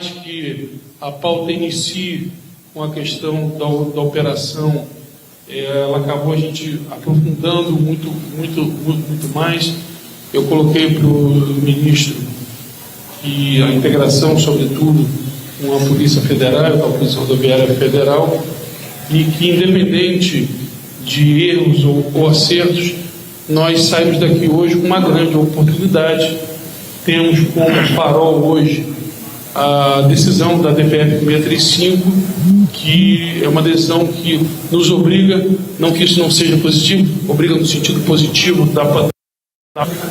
mais que a pauta inicie com a questão da operação, ela acabou a gente aprofundando muito mais. Eu coloquei para o ministro que a integração, sobretudo, com a Polícia Federal, com a Polícia Rodoviária Federal, e que, independente de erros ou acertos, nós saímos daqui hoje com uma grande oportunidade. Temos como farol hoje a decisão da DPF 635, que é uma decisão que nos obriga, não que isso não seja positivo, obriga no sentido positivo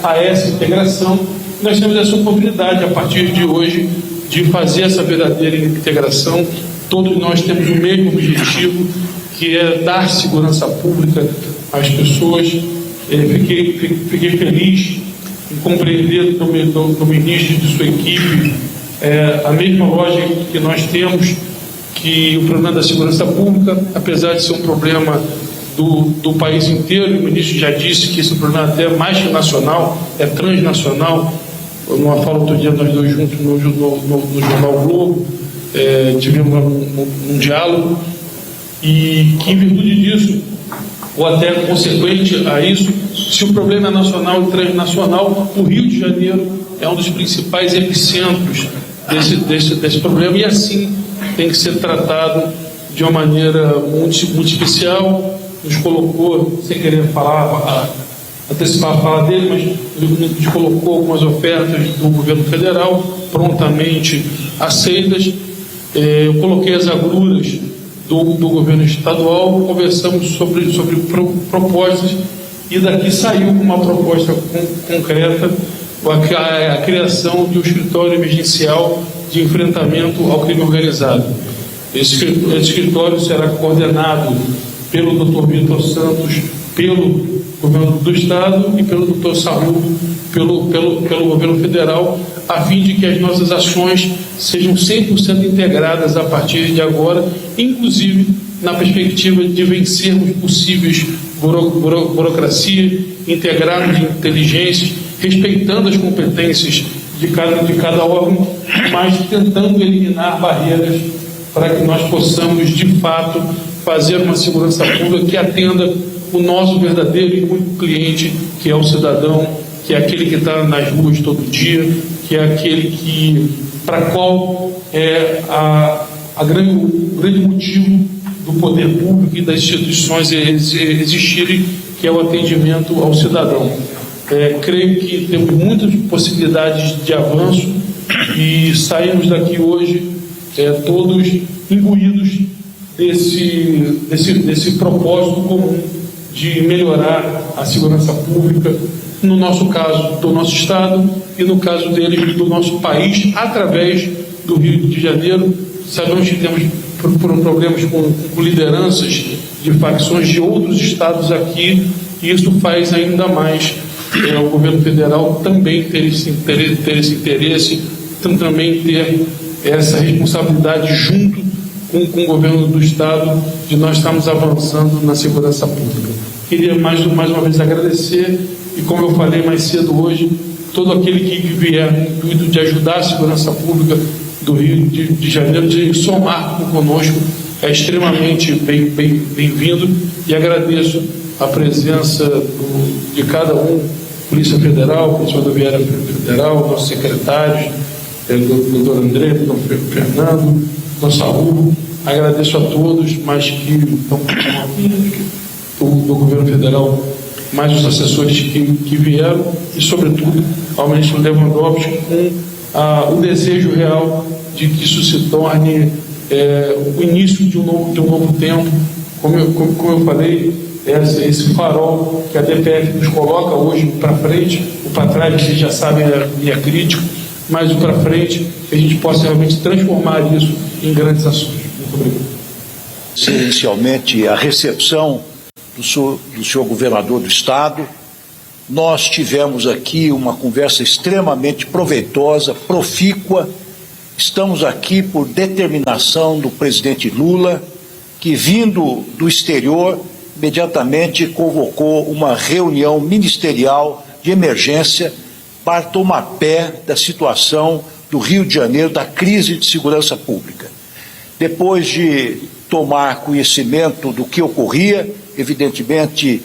a essa integração. Nós temos essa oportunidade, a partir de hoje, de fazer essa verdadeira integração. Todos nós temos o mesmo objetivo, que é dar segurança pública às pessoas. Fiquei feliz em compreender do ministro e de sua equipe a mesma lógica que nós temos, que o problema da segurança pública, apesar de ser um problema do país inteiro, o ministro já disse que esse problema até é mais que nacional, é transnacional. Numa fala outro dia, nós dois juntos no Jornal Globo, tivemos um diálogo, e que, em virtude disso, ou até consequente a isso, se o problema é nacional e transnacional, o Rio de Janeiro é um dos principais epicentros desse problema, e assim tem que ser tratado de uma maneira muito especial. Nos colocou, sem querer antecipar a fala dele, mas nos colocou algumas ofertas do governo federal, prontamente aceitas. Eu coloquei as agruras do governo estadual, conversamos sobre propostas, e daqui saiu uma proposta concreta, a criação de um escritório emergencial de enfrentamento ao crime organizado. Esse escritório será coordenado pelo Dr. Vitor Santos, pelo governo do Estado, e pelo Dr. Saúl, pelo governo federal, a fim de que as nossas ações sejam 100% integradas a partir de agora, inclusive na perspectiva de vencermos possíveis burocracia, integrarmos inteligências, respeitando as competências de cada órgão, mas tentando eliminar barreiras para que nós possamos, de fato, fazer uma segurança pública que atenda o nosso verdadeiro e único cliente, que é o cidadão, que é aquele que está nas ruas todo dia, que é aquele para qual é o grande motivo do poder público e das instituições existirem, que é o atendimento ao cidadão. Creio que temos muitas possibilidades de avanço, e saímos daqui hoje todos imbuídos desse propósito comum de melhorar a segurança pública, no nosso caso, do nosso Estado, e no caso deles, do nosso país, através do Rio de Janeiro. Sabemos que temos problemas com lideranças de facções de outros estados aqui, e isso faz ainda mais o governo federal também ter esse interesse, também ter essa responsabilidade junto com o governo do Estado, de nós estarmos avançando na segurança pública. Queria mais uma vez agradecer, e como eu falei mais cedo hoje, todo aquele que vier no intuito de ajudar a segurança pública do Rio de Janeiro, de somar conosco, é extremamente bem-vindo, e agradeço a presença de cada um, Polícia Federal, Polícia Rodoviária Federal, nossos secretários, doutor André, doutor Fernando, doutor Saúl. Agradeço a todos, mas que estão aqui, do governo federal, mais os assessores que vieram, e, sobretudo, ao ministro Lewandowski, com o desejo real de que isso se torne o início de um novo tempo. Como eu falei, esse farol que a DPF nos coloca hoje para frente, o para trás, vocês já sabem, é crítico, mas o para frente, que a gente possa realmente transformar isso em grandes ações. Muito obrigado. Inicialmente, a recepção do senhor governador do Estado. Nós tivemos aqui uma conversa extremamente proveitosa, profícua. Estamos aqui por determinação do presidente Lula, que, vindo do exterior, imediatamente convocou uma reunião ministerial de emergência para tomar pé da situação do do Rio de Janeiro, da crise de segurança pública. Depois de tomar conhecimento do que ocorria, evidentemente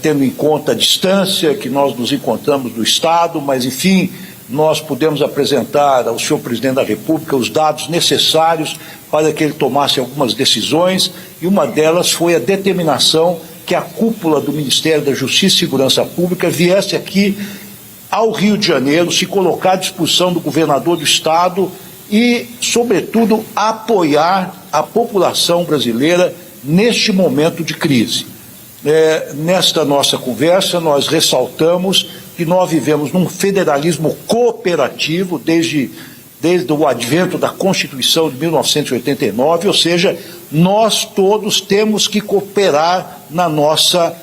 tendo em conta a distância que nós nos encontramos do Estado, mas enfim, nós pudemos apresentar ao senhor presidente da República os dados necessários para que ele tomasse algumas decisões, e uma delas foi a determinação que a cúpula do Ministério da Justiça e Segurança Pública viesse aqui ao Rio de Janeiro, se colocar à disposição do governador do Estado e, sobretudo, apoiar a população brasileira neste momento de crise. Nesta nossa conversa, nós ressaltamos que nós vivemos num federalismo cooperativo desde o advento da Constituição de 1989, ou seja, nós todos temos que cooperar na nossa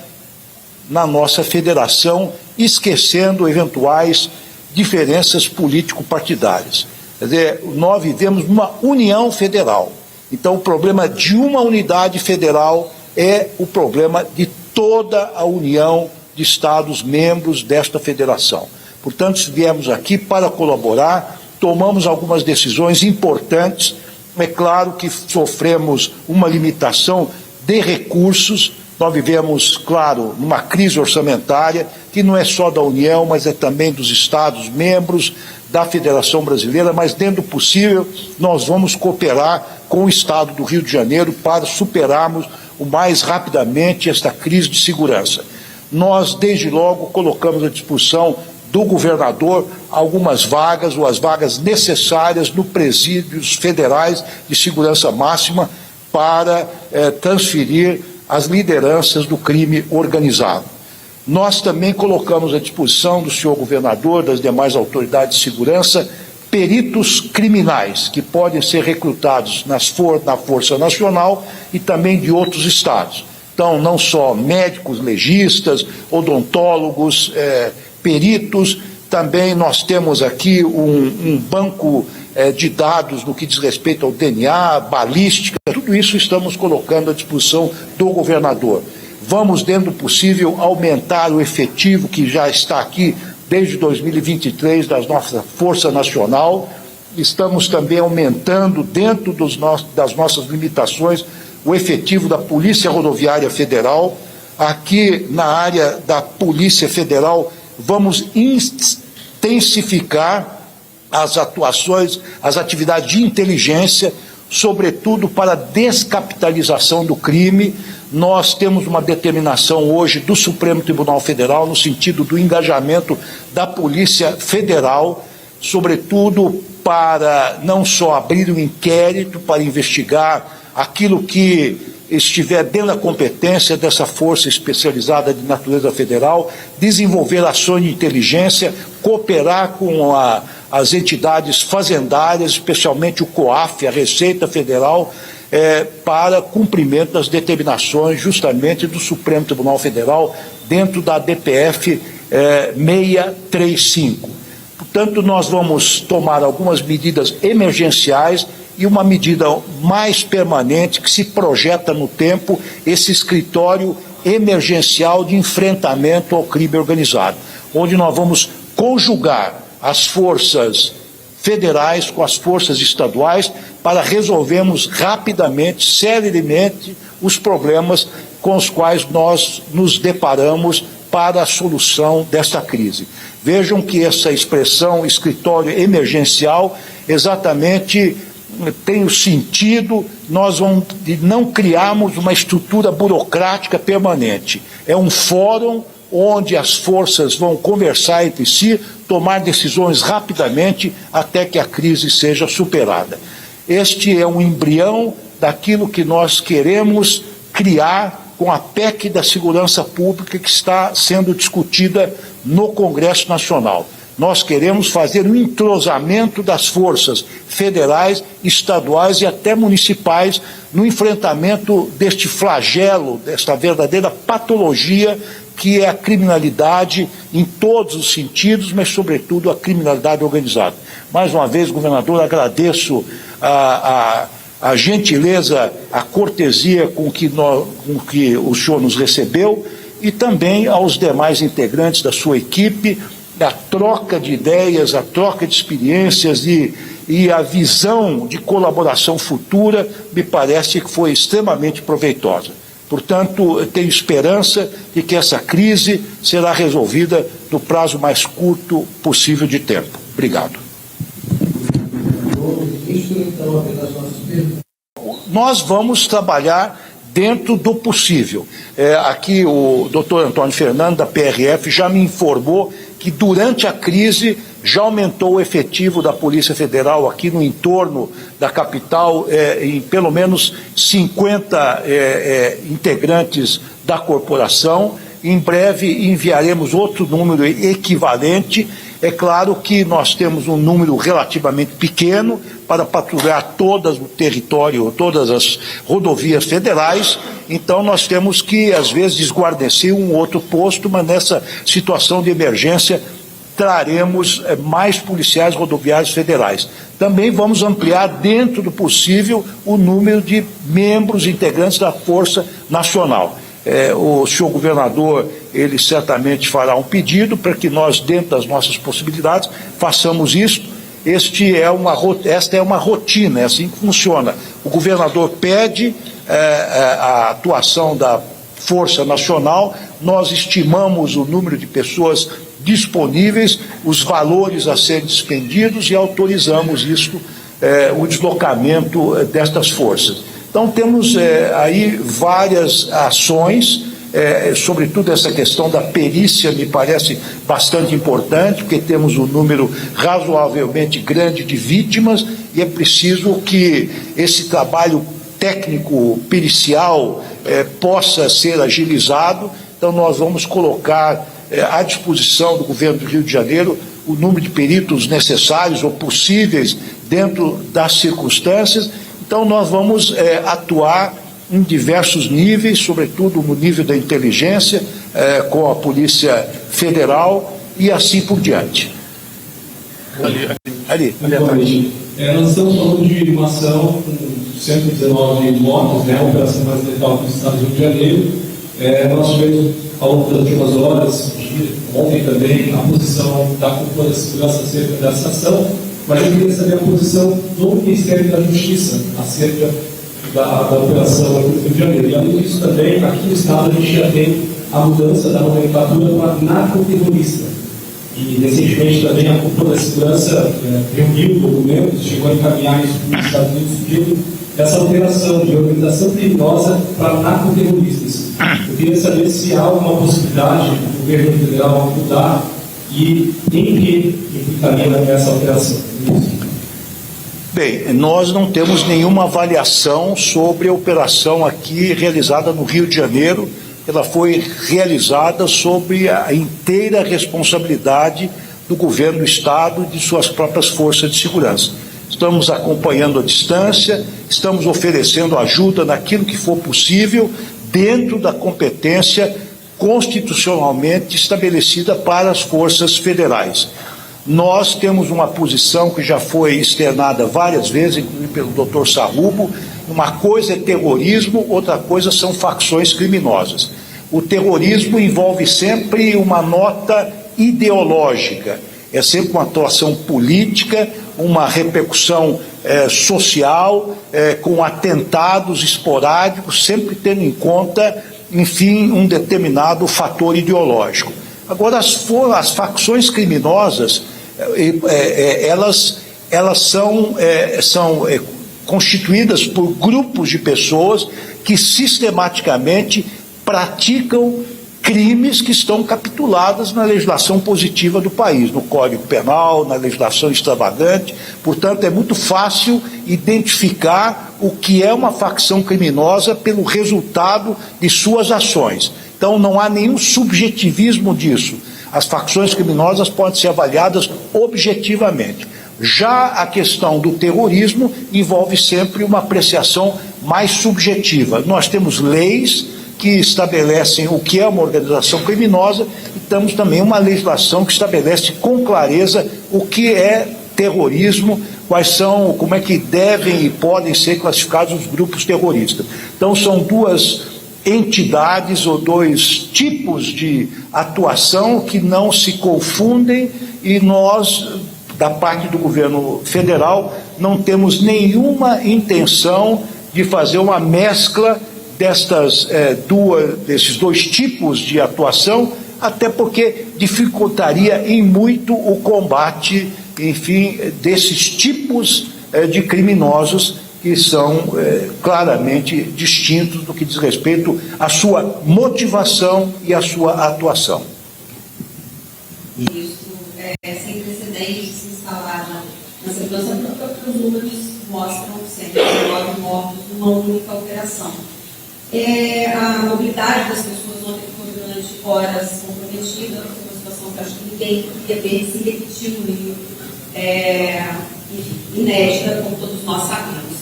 federação, esquecendo eventuais diferenças político-partidárias. Quer dizer, nós vivemos numa união federal. Então, o problema de uma unidade federal é o problema de toda a união de Estados membros desta federação. Portanto, viemos aqui para colaborar, tomamos algumas decisões importantes. É claro que sofremos uma limitação de recursos. Nós vivemos, claro, numa crise orçamentária que não é só da União, mas é também dos Estados membros da Federação Brasileira, mas dentro do possível nós vamos cooperar com o Estado do Rio de Janeiro para superarmos o mais rapidamente esta crise de segurança. Nós, desde logo, colocamos à disposição do governador algumas vagas, ou as vagas necessárias no presídios federais de segurança máxima para transferir as lideranças do crime organizado. Nós também colocamos à disposição do senhor governador, das demais autoridades de segurança, peritos criminais que podem ser recrutados na Força Nacional e também de outros estados. Então, não só médicos, legistas, odontólogos, peritos, também nós temos aqui um banco de dados no que diz respeito ao DNA, balística, tudo isso estamos colocando à disposição do governador. Vamos, dentro do possível, aumentar o efetivo que já está aqui desde 2023 da nossa Força Nacional. Estamos também aumentando, dentro das nossas limitações, o efetivo da Polícia Rodoviária Federal. Aqui na área da Polícia Federal, vamos intensificar as atuações, as atividades de inteligência, sobretudo para a descapitalização do crime. Nós temos uma determinação hoje do Supremo Tribunal Federal no sentido do engajamento da Polícia Federal, sobretudo para não só abrir um inquérito para investigar aquilo que estiver dentro da competência dessa força especializada de natureza federal, desenvolver ações de inteligência, cooperar com as entidades fazendárias, especialmente o COAF, a Receita Federal, para cumprimento das determinações justamente do Supremo Tribunal Federal dentro da DPF 635. Portanto, nós vamos tomar algumas medidas emergenciais e uma medida mais permanente que se projeta no tempo, esse escritório emergencial de enfrentamento ao crime organizado, onde nós vamos conjugar as forças federais com as forças estaduais para resolvermos rapidamente, celeremente, os problemas com os quais nós nos deparamos para a solução desta crise. Vejam que essa expressão escritório emergencial exatamente tem o sentido, de não criarmos uma estrutura burocrática permanente. É um fórum onde as forças vão conversar entre si, tomar decisões rapidamente até que a crise seja superada. Este é um embrião daquilo que nós queremos criar com a PEC da Segurança Pública que está sendo discutida no Congresso Nacional. Nós queremos fazer um entrosamento das forças federais, estaduais e até municipais no enfrentamento deste flagelo, desta verdadeira patologia que é a criminalidade em todos os sentidos, mas sobretudo a criminalidade organizada. Mais uma vez, governador, agradeço a gentileza, a cortesia com que o senhor nos recebeu e também aos demais integrantes da sua equipe. a troca de ideias, a troca de experiências e a visão de colaboração futura, me parece que foi extremamente proveitosa. Portanto, eu tenho esperança de que essa crise será resolvida no prazo mais curto possível de tempo. Obrigado. Nós vamos trabalhar dentro do possível. Aqui o doutor Antônio Fernando, da PRF, já me informou que durante a crise já aumentou o efetivo da Polícia Federal aqui no entorno da capital em pelo menos 50 integrantes da corporação. Em breve enviaremos outro número equivalente. É claro que nós temos um número relativamente pequeno para patrulhar todo o território, todas as rodovias federais, então nós temos que, às vezes, desguarnecer um outro posto, mas nessa situação de emergência traremos mais policiais rodoviários federais. Também vamos ampliar, dentro do possível, o número de membros integrantes da Força Nacional. O senhor governador, ele certamente fará um pedido para que nós, dentro das nossas possibilidades, façamos isso. Esta é uma rotina, é assim que funciona. O governador pede a atuação da Força Nacional, nós estimamos o número de pessoas disponíveis, os valores a serem despendidos e autorizamos isso, o deslocamento destas forças. Então temos aí várias ações, sobretudo essa questão da perícia me parece bastante importante, porque temos um número razoavelmente grande de vítimas e é preciso que esse trabalho técnico pericial possa ser agilizado. Então nós vamos colocar à disposição do governo do Rio de Janeiro o número de peritos necessários ou possíveis dentro das circunstâncias. Então nós vamos atuar em diversos níveis, sobretudo no nível da inteligência, com a Polícia Federal e assim por diante. Ali. Nós estamos falando de uma ação com 119 mortos, a operação mais letal do estado do Rio de Janeiro. Nós tivemos, ao longo das últimas horas, ontem também, a posição da Cúpula da Segurança acerca dessa ação, mas eu queria saber a posição do Ministério da Justiça acerca da operação aqui no Rio de Janeiro. E além disso também, aqui no estado a gente já tem a mudança da nomenclatura para narcoterrorista. E recentemente também a Cúpula da Segurança reuniu documentos, chegou a encaminhar isso para os Estados Unidos pedindo essa alteração de organização criminosa para narcoterroristas. Eu queria saber se há alguma possibilidade do governo federal mudar e em que implicaria essa alteração. Bem, nós não temos nenhuma avaliação sobre a operação aqui realizada no Rio de Janeiro. Ela foi realizada sob a inteira responsabilidade do governo do Estado e de suas próprias forças de segurança. Estamos acompanhando à distância, estamos oferecendo ajuda naquilo que for possível, dentro da competência constitucionalmente estabelecida para as forças federais. Nós temos uma posição que já foi externada várias vezes, inclusive pelo doutor Sarrubo. Uma coisa é terrorismo, outra coisa são facções criminosas. O terrorismo envolve sempre uma nota ideológica, é sempre uma atuação política, uma repercussão social, com atentados esporádicos, sempre tendo em conta, enfim, um determinado fator ideológico. Agora, as facções criminosas, elas são constituídas por grupos de pessoas que sistematicamente praticam crimes que estão capitulados na legislação positiva do país, no Código Penal, na legislação extravagante. Portanto, é muito fácil identificar o que é uma facção criminosa pelo resultado de suas ações. Então, não há nenhum subjetivismo disso. As facções criminosas podem ser avaliadas objetivamente. Já a questão do terrorismo envolve sempre uma apreciação mais subjetiva. Nós temos leis que estabelecem o que é uma organização criminosa e temos também uma legislação que estabelece com clareza o que é terrorismo, como é que devem e podem ser classificados os grupos terroristas. Então são duas entidades ou dois tipos de atuação que não se confundem, e nós, da parte do governo federal, não temos nenhuma intenção de fazer uma mescla desses dois tipos de atuação, até porque dificultaria em muito o combate, enfim, desses tipos de criminosos que são claramente distintos do que diz respeito à sua motivação e à sua atuação. Isso sem precedentes instalados na segurança pública, porque os números mostram 119 mortos numa única operação. A mobilidade das pessoas ontem foi durante horas comprometida, foi uma situação que acho que ninguém ia ver se repetir no Rio, inédita, como todos nós sabemos.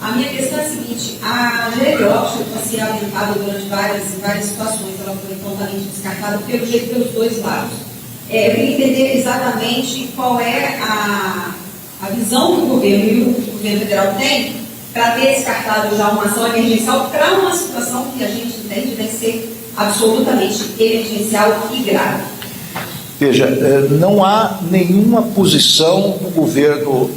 A minha questão é a seguinte: a GLO chegou a ser aumentada durante várias situações, ela foi totalmente descartada pelo jeito pelos dois lados. Eu queria entender exatamente qual é a visão que o governo e o governo federal tem para ter descartado já uma ação emergencial para uma situação que a gente entende deve ser absolutamente emergencial e grave. Veja, não há nenhuma posição do governo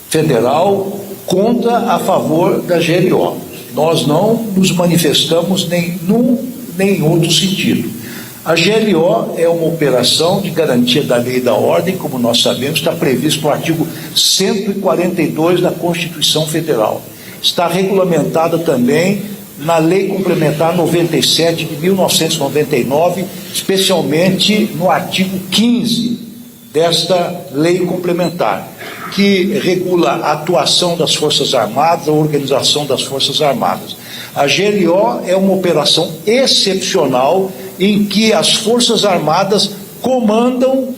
federal contra a favor da GLO. Nós não nos manifestamos nem num nem em outro sentido. A GLO é uma operação de garantia da lei e da ordem, como nós sabemos, está previsto no artigo 142 da Constituição Federal. Está regulamentada também na Lei Complementar 97 de 1999, especialmente no artigo 15 desta Lei Complementar, que regula a atuação das Forças Armadas, a organização das Forças Armadas. A GLO é uma operação excepcional em que as Forças Armadas comandam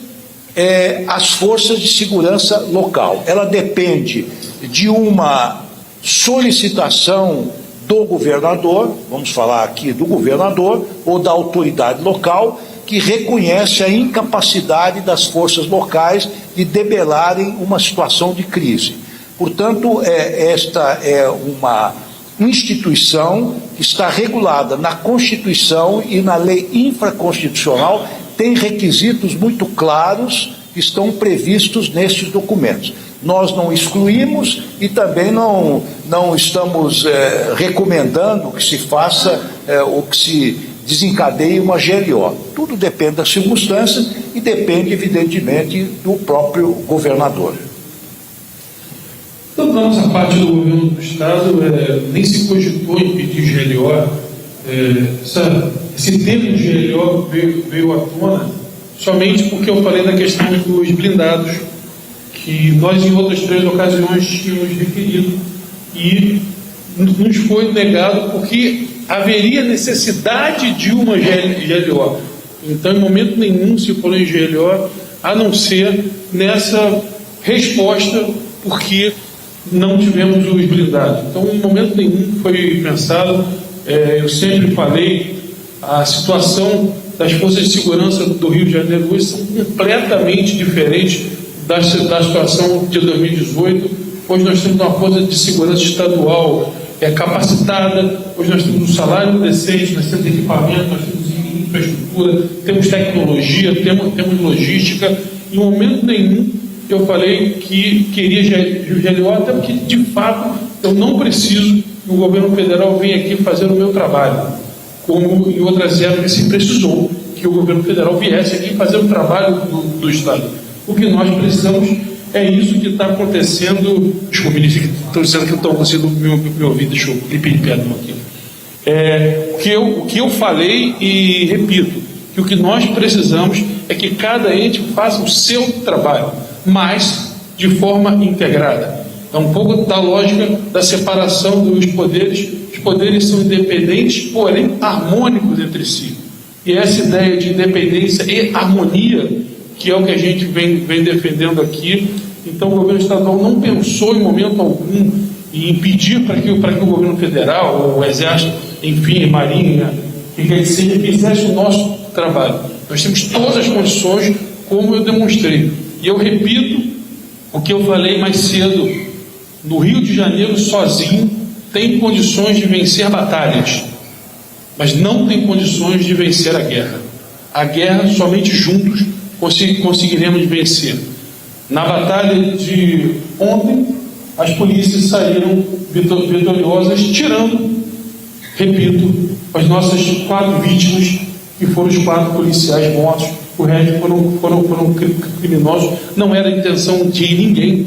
as forças de segurança local. Ela depende de uma solicitação do governador, vamos falar aqui do governador, ou da autoridade local, que reconhece a incapacidade das forças locais de debelarem uma situação de crise. Portanto, esta é uma instituição que está regulada na Constituição e na lei infraconstitucional, tem requisitos muito claros que estão previstos nestes documentos. Nós não excluímos e também não estamos recomendando que se faça ou que se desencadeie uma GLO. Tudo depende das circunstâncias e depende, evidentemente, do próprio governador. Então, da nossa parte do governo do Estado, nem se cogitou em pedir GLO. Esse termo de GLO veio à tona somente porque eu falei da questão dos blindados, que nós em outras 3 ocasiões tínhamos requerido e nos foi negado porque haveria necessidade de uma GLO. Então, em momento nenhum se falou em GLO, a não ser nessa resposta, porque não tivemos os blindados. Então, em momento nenhum foi pensado. Eu sempre falei, a situação das forças de segurança do Rio de Janeiro hoje são completamente diferentes da situação de 2018. Hoje nós temos uma força de segurança estadual capacitada, hoje nós temos um salário decente, nós temos equipamento, nós temos infraestrutura, temos tecnologia, temos logística. Em momento nenhum eu falei que queria GLO, até porque, de fato, eu não preciso que o governo federal venha aqui fazer o meu trabalho, como em outras épocas se precisou que o governo federal viesse aqui fazer o trabalho do Estado. O que nós precisamos é isso que está acontecendo. Desculpe, estou dizendo que não estão conseguindo me ouvir, deixa eu lhe pedir perdão aqui. O que eu falei e repito, que o que nós precisamos é que cada ente faça o seu trabalho, mas de forma integrada. É um pouco da lógica da separação dos poderes. Os poderes são independentes, porém harmônicos entre si. E essa ideia de independência e harmonia, que é o que a gente vem defendendo aqui. Então, o governo estadual não pensou em momento algum em impedir para que o governo federal, ou o Exército, enfim, Marinha, que quer que seja, fizesse o nosso trabalho. Nós temos todas as condições, como eu demonstrei. E eu repito o que eu falei mais cedo: no Rio de Janeiro, sozinho, tem condições de vencer batalhas. mas não tem condições de vencer a guerra. A guerra somente juntos conseguiremos vencer. Na batalha de ontem, as polícias saíram vitoriosas, tirando, repito, as nossas 4 vítimas, que foram os 4 policiais mortos. O resto foram criminosos. Não era a intenção de ninguém.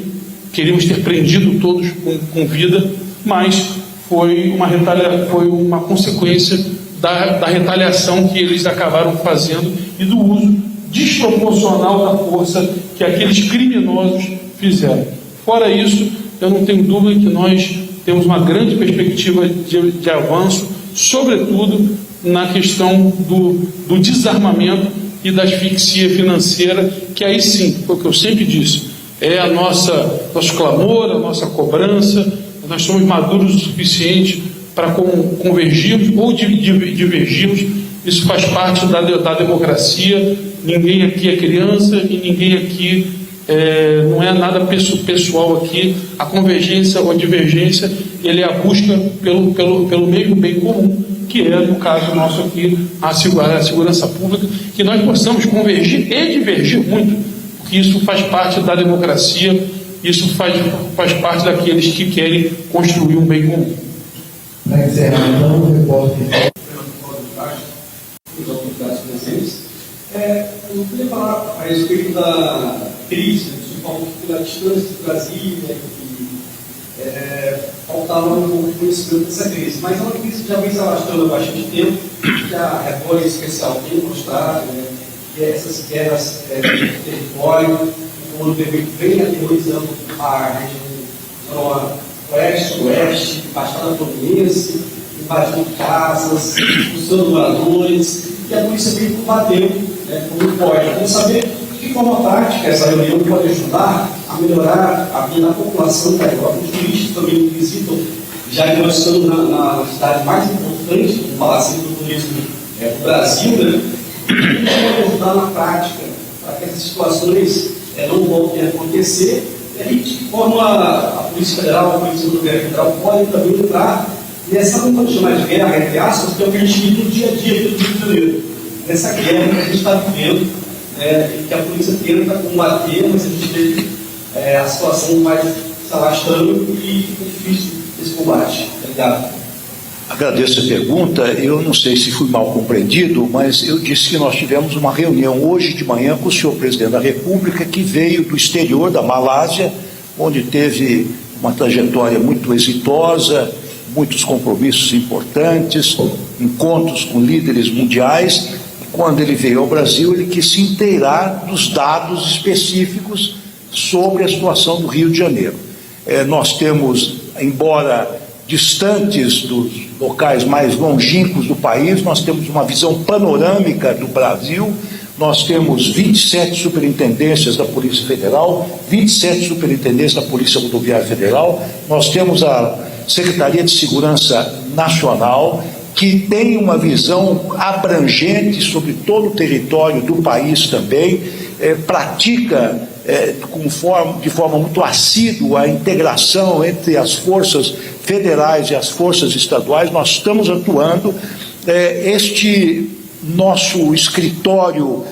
Queríamos ter prendido todos com vida, mas foi uma consequência da retaliação que eles acabaram fazendo e do uso desproporcional da força que aqueles criminosos fizeram. Fora isso, eu não tenho dúvida que nós temos uma grande perspectiva de avanço, sobretudo na questão do desarmamento e da asfixia financeira, que aí sim, foi o que eu sempre disse, é nosso clamor, a nossa cobrança. Nós somos maduros o suficiente para convergirmos ou divergirmos. Isso faz parte da democracia. Ninguém aqui é criança e ninguém aqui não é nada pessoal aqui. A convergência ou a divergência, ele é a busca pelo mesmo bem comum, que é, no caso nosso aqui, a segurança pública, que nós possamos convergir e divergir muito, porque isso faz parte da democracia, isso faz parte daqueles que querem construir um bem comum. Para encerrar, então, o repórter. Os autoridades presentes. Eu queria falar a respeito da crise, você falou que pela distância de Brasília, que faltava um pouco de conhecimento dessa crise, mas é uma crise que já vem se alastrando há bastante tempo, que a retórica especial tem mostrado, que essas guerras de território, o mundo vem aterrorizando a região oeste, oeste, Baixada Fluminense, invadindo casas, expulsando moradores, e a polícia vem combatendo como pode. Vamos saber de que forma prática essa reunião pode ajudar a melhorar a vida da população carioca. Os turistas também visitam, já que nós estamos na cidade mais importante do palacete do turismo do Brasil, como pode ajudar na prática para que essas situações não voltem a acontecer, e de que forma a Polícia Federal, a Polícia Rodoviária Federal podem também entrar nessa, não vamos chamar de guerra, entre aspas, que é o que a gente vive no dia a dia do Rio de Janeiro. Nessa guerra que a gente está vivendo, que a polícia tenta combater, mas a gente vê a situação vai se alastrando e fica difícil esse combate. Obrigado. Agradeço a pergunta. Eu não sei se fui mal compreendido, mas eu disse que nós tivemos uma reunião hoje de manhã com o senhor presidente da República, que veio do exterior, da Malásia, onde teve uma trajetória muito exitosa, muitos compromissos importantes, encontros com líderes mundiais. E quando ele veio ao Brasil, ele quis se inteirar dos dados específicos sobre a situação do Rio de Janeiro. Nós temos, embora distantes dos locais mais longínquos do país, nós temos uma visão panorâmica do Brasil. Nós temos 27 superintendências da Polícia Federal, 27 superintendências da Polícia Rodoviária Federal, nós temos a Secretaria de Segurança Nacional, que tem uma visão abrangente sobre todo o território do país também, pratica de forma muito assídua a integração entre as forças federais e as forças estaduais. Nós estamos atuando. Este nosso escritório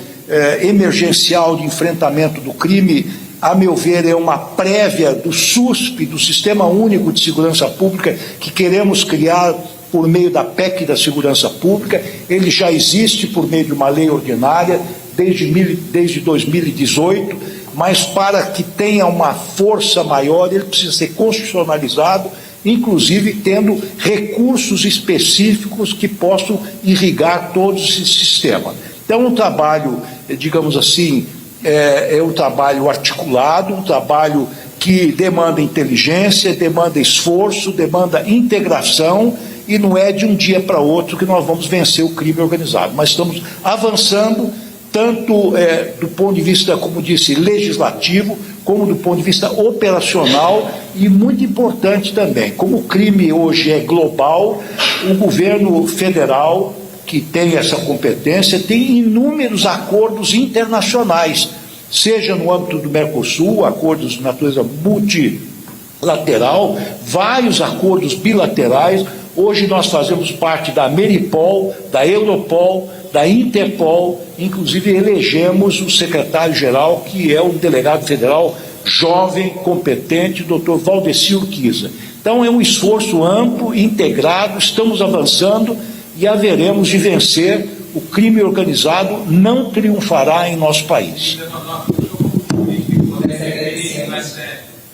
emergencial de enfrentamento do crime, a meu ver, é uma prévia do SUSP, do Sistema Único de Segurança Pública, que queremos criar por meio da PEC da Segurança Pública. Ele já existe por meio de uma lei ordinária desde 2018, mas para que tenha uma força maior, ele precisa ser constitucionalizado, inclusive tendo recursos específicos que possam irrigar todo esse sistema. Então, um trabalho, digamos assim, é um trabalho articulado, um trabalho que demanda inteligência, demanda esforço, demanda integração, e não é de um dia para outro que nós vamos vencer o crime organizado. Mas estamos avançando, tanto do ponto de vista, como disse, legislativo, como do ponto de vista operacional, e muito importante também, como o crime hoje é global, o governo federal, que tem essa competência, tem inúmeros acordos internacionais, seja no âmbito do Mercosul, acordos de natureza multilateral, vários acordos bilaterais, Hoje nós fazemos parte da Meripol, da Europol, da Interpol, inclusive elegemos o secretário-geral, que é um delegado federal jovem, competente, Dr. Valdeci Urquiza. Então é um esforço amplo, integrado, estamos avançando e haveremos de vencer. O crime organizado não triunfará em nosso país.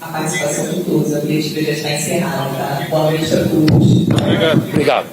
A participação de todos, a política já está encerrada, tá? Boa noite a todos. Obrigado.